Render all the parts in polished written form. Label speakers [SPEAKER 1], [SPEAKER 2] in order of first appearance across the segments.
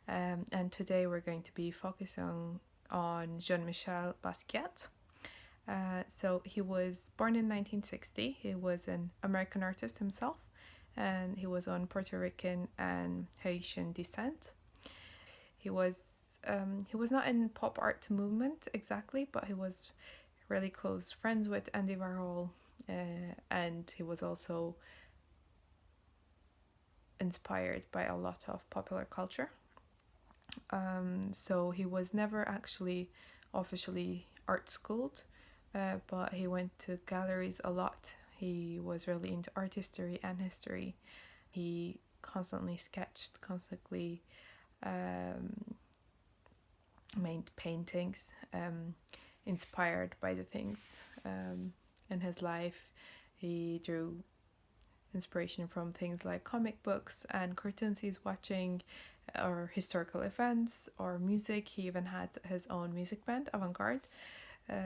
[SPEAKER 1] And today we're going to be focusing on Jean-Michel Basquiat. So he was born in 1960. He was an American artist himself, and he was on Puerto Rican and Haitian descent. He was not in pop art movement exactly, but he was really close friends with Andy Warhol, and he was also inspired by a lot of popular culture. So he was never actually officially art schooled, but he went to galleries a lot. He was really into art history and history. He constantly sketched, constantly made paintings inspired by the things in his life. He drew inspiration from things like comic books and cartoons he's watching, or historical events, or music. He even had his own music band, Avant-Garde.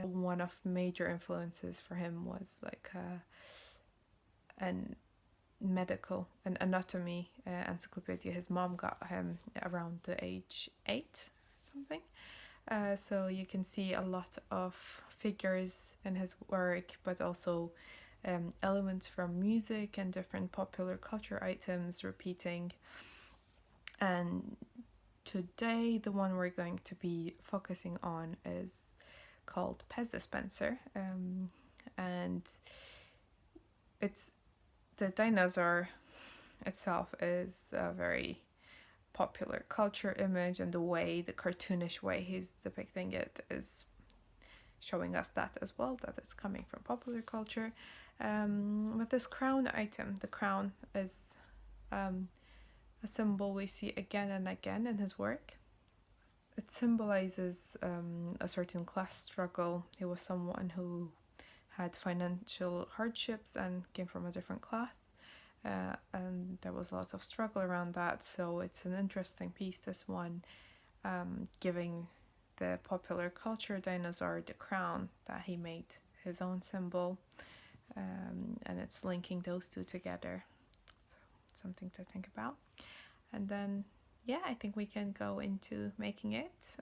[SPEAKER 1] One of major influences for him was like an anatomy encyclopedia his mom got him around the age 8 something. So you can see a lot of figures in his work, but also elements from music and different popular culture items repeating. And today the one we're going to be focusing on is called Dispenser, and it's the dinosaur itself is a very popular culture image, and the cartoonish way he's depicting it is showing us that as well, that it's coming from popular culture. But this crown item, the crown, is a symbol we see again and again in his work. It symbolizes a certain class struggle. He was someone who had financial hardships and came from a different class, and there was a lot of struggle around that. So it's an interesting piece, this one, giving the popular culture dinosaur the crown that he made his own symbol, and it's linking those two together. So something to think about. And then, yeah, I think we can go into making it.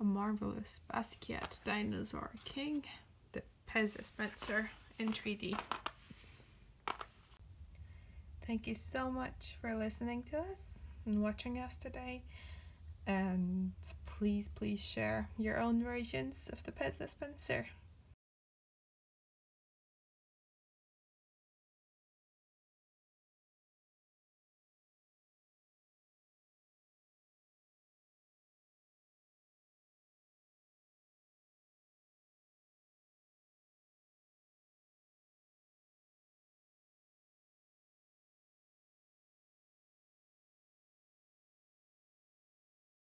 [SPEAKER 1] a marvelous Basquiat Dinosaur King, the Pez Dispenser in 3D. Thank you so much for listening to us and watching us today. And please share your own versions of the Pez Dispenser.